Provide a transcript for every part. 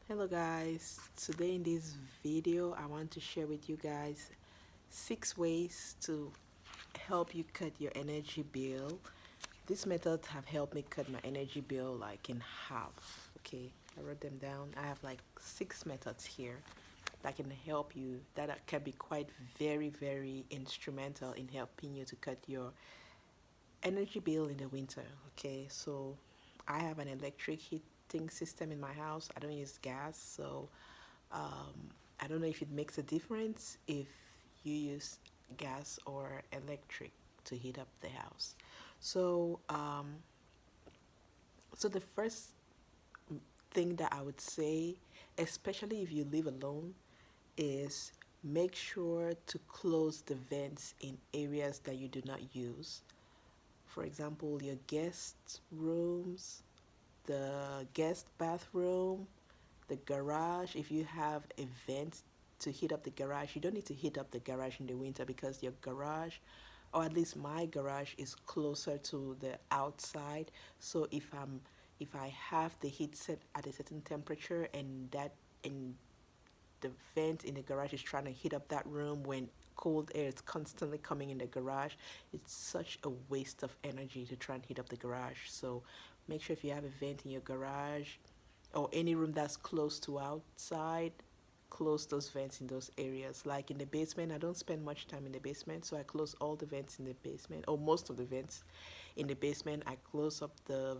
Hello guys, today in this video I want to share with you guys 6 ways to help you cut your energy bill. These methods have helped me cut my energy bill like in half. Okay, I wrote them down. I have like 6 methods here that can help you, that can be quite very instrumental in helping you to cut your energy bill in the winter. Okay, so I have an electric heating system in my house. I don't use gas, so I don't know if it makes a difference if you use gas or electric to heat up the house. So, so the first thing that I would say, especially if you live alone, is make sure to close the vents in areas that you do not use. For example, your guest rooms, the guest bathroom, the garage. If you have a vent to heat up the garage, you don't need to heat up the garage in the winter because your garage, or at least my garage, is closer to the outside. So if I have the heat set at a certain temperature and the vent in the garage is trying to heat up that room when cold air is constantly coming in the garage, it's such a waste of energy to try and heat up the garage. So make sure if you have a vent in your garage or any room that's close to outside, close those vents in those areas. Like in the basement, I don't spend much time in the basement, so I close all the vents in the basement, or most of the vents in the basement. I close up the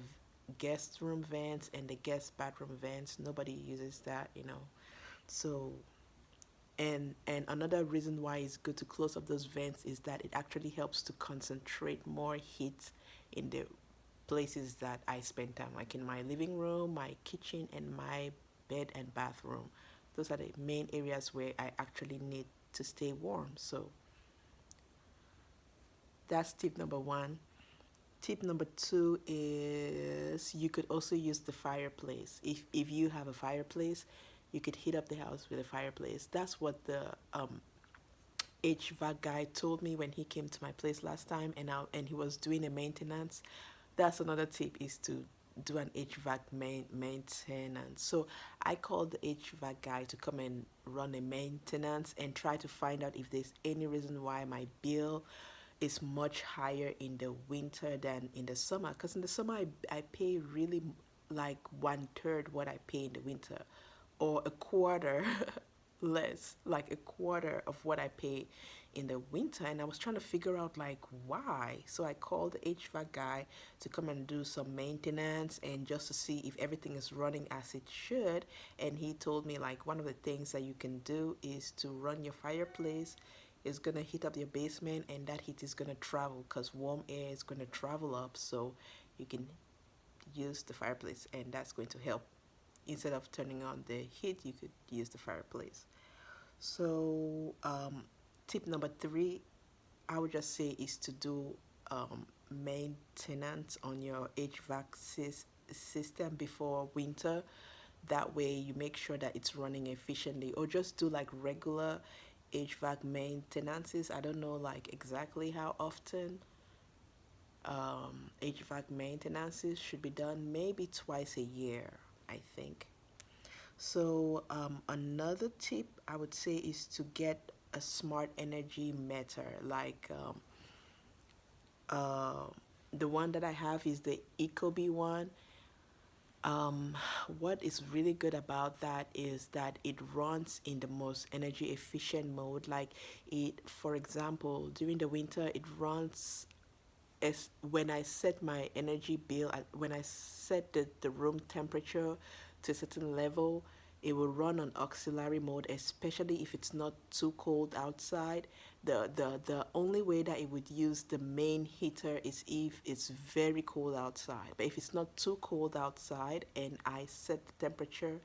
guest room vents and the guest bathroom vents. Nobody uses that. So and another reason why it's good to close up those vents is that it actually helps to concentrate more heat in the places that I spend time, like in my living room, my kitchen, and my bed and bathroom. Those are the main areas where I actually need to stay warm. So that's tip number one. Tip number two is you could also use the fireplace. If you have a fireplace, you could heat up the house with a fireplace. That's what the HVAC guy told me when he came to my place last time, and he was doing a maintenance. That's another tip, is to do an HVAC maintenance. So I called the HVAC guy to come and run a maintenance and try to find out if there's any reason why my bill is much higher in the winter than in the summer. Because in the summer, I pay really like 1/3 what I pay in the winter, or a quarter less, like a quarter of what I pay in the winter. And I was trying to figure out like why. So I called the HVAC guy to come and do some maintenance and just to see if everything is running as it should. And he told me like one of the things that you can do is to run your fireplace. It's gonna heat up your basement, and that heat is gonna travel because warm air is gonna travel up. So you can use the fireplace, and that's going to help. Instead of turning on the heat, you could use the fireplace. So tip number three, I would just say, is to do maintenance on your HVAC system before winter. That way you make sure that it's running efficiently, or just do like regular HVAC maintenances. I don't know like exactly how often HVAC maintenances should be done, maybe twice a year, I think. So another tip I would say is to get a smart energy meter, like uh, the one that I have is the Ecobee one. Um, what is really good about that is that it runs in the most energy efficient mode. Like for example, during the winter, it runs as when I set my energy bill, when I set the room temperature to a certain level, it will run on auxiliary mode, especially if it's not too cold outside. The only way that it would use the main heater is if it's very cold outside. But if it's not too cold outside and I set the temperature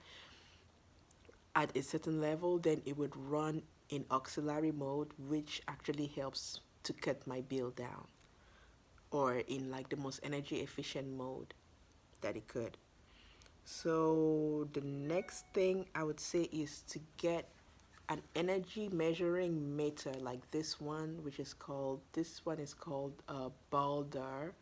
at a certain level, then it would run in auxiliary mode, which actually helps to cut my bill down, or in like the most energy efficient mode that it could. So the next thing I would say is to get an energy measuring meter like this one, this one is called Balder.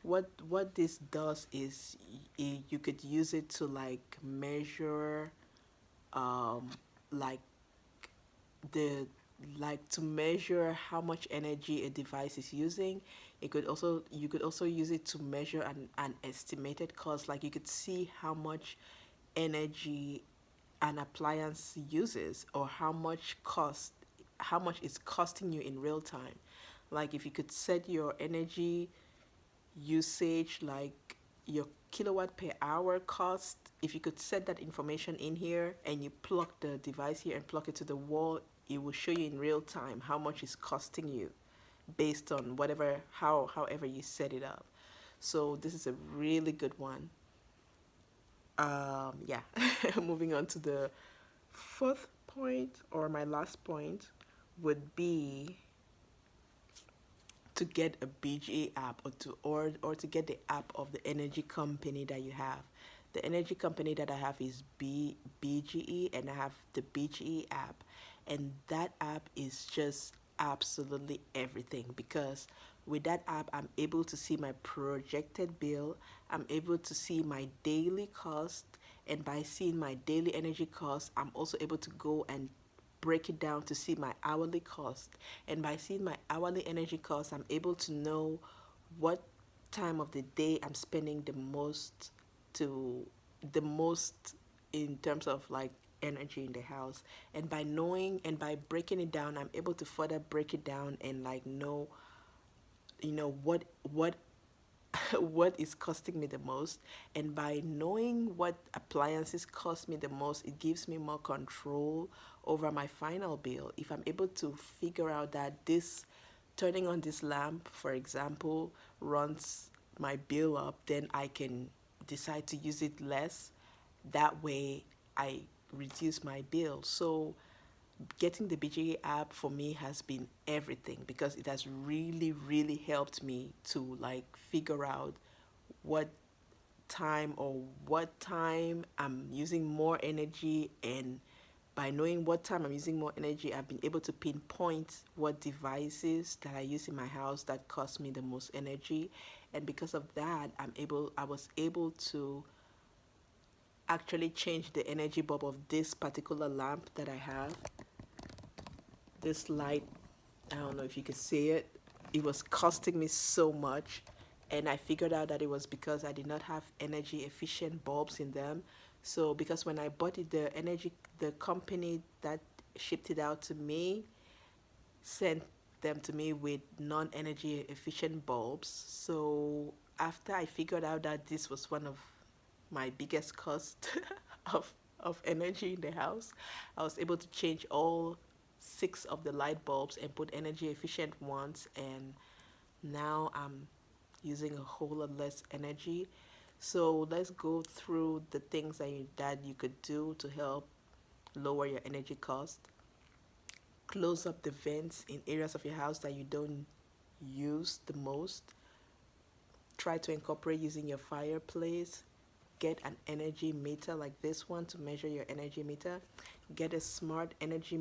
what this does is you could use it to like measure um like the like to measure how much energy a device is using. It could also you could also use it to measure an estimated cost. Like you could see how much energy an appliance uses, or how much it's costing you in real time. Like if you could set your energy usage, like your kilowatt per hour cost, if you could set that information in here and you plug the device here and plug it to the wall, it will show you in real time how much it's costing you based on however you set it up. So this is a really good one. Yeah. Moving on to the fourth point, or my last point, would be to get a BGE app, or to get the app of the energy company that you have. The energy company that I have is BGE, and I have the BGE app. And that app is just absolutely everything, because with that app I'm able to see my projected bill, I'm able to see my daily cost, and by seeing my daily energy cost, I'm also able to go and break it down to see my hourly cost. And by seeing my hourly energy cost, I'm able to know what time of the day I'm spending to the most in terms of like energy in the house. And by knowing and by breaking it down, I'm able to further break it down and like know, what what is costing me the most. And by knowing what appliances cost me the most, it gives me more control over my final bill. If I'm able to figure out that this turning on this lamp, for example, runs my bill up, then I can decide to use it less. That way I reduce my bill. So getting the BGA app for me has been everything, because it has really, really helped me to like figure out what what time I'm using more energy. And by knowing what time I'm using more energy, I've been able to pinpoint what devices that I use in my house that cost me the most energy. And because of that, I was able to actually change the energy bulb of this particular lamp that I have. This light, I don't know if you can see it, it was costing me so much. And I figured out that it was because I did not have energy efficient bulbs in them. So because when I bought it, the company that shipped it out to me sent them to me with non-energy efficient bulbs. So after I figured out that this was one of my biggest cost of energy in the house, I was able to change all six of the light bulbs and put energy efficient ones, and now I'm using a whole lot less energy. So let's go through the things that you could do to help lower your energy cost. Close up the vents in areas of your house that you don't use the most. Try to incorporate using your fireplace. Get an energy meter like this one to measure your energy meter. Get a smart energy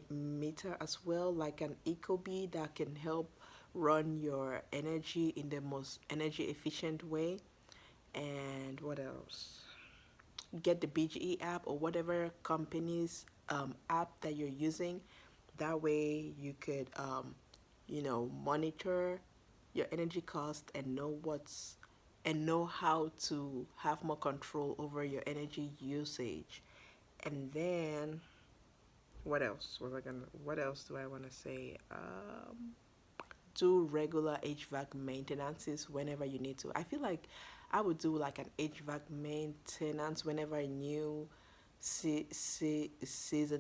meter as well, like an Ecobee, that can help run your energy in the most energy efficient way. And what else? Get the BGE app, or whatever company's app that you're using. That way you could monitor your energy cost and know how to have more control over your energy usage. And then what else do I want to say? Do regular HVAC maintenances whenever you need to. I feel like I would do like an HVAC maintenance whenever I knew season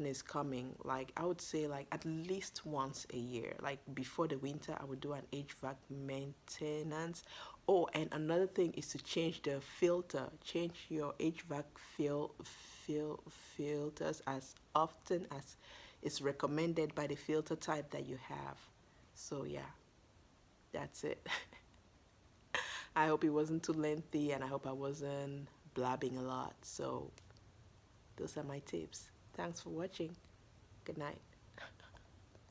is coming. Like I would say like at least once a year. Like before the winter, I would do an HVAC maintenance. Oh, and another thing is to change the filter. Change your HVAC filters as often as is recommended by the filter type that you have. So yeah, that's it. I hope it wasn't too lengthy, and I hope I wasn't blabbing a lot. So those are my tips. Thanks for watching. Good night.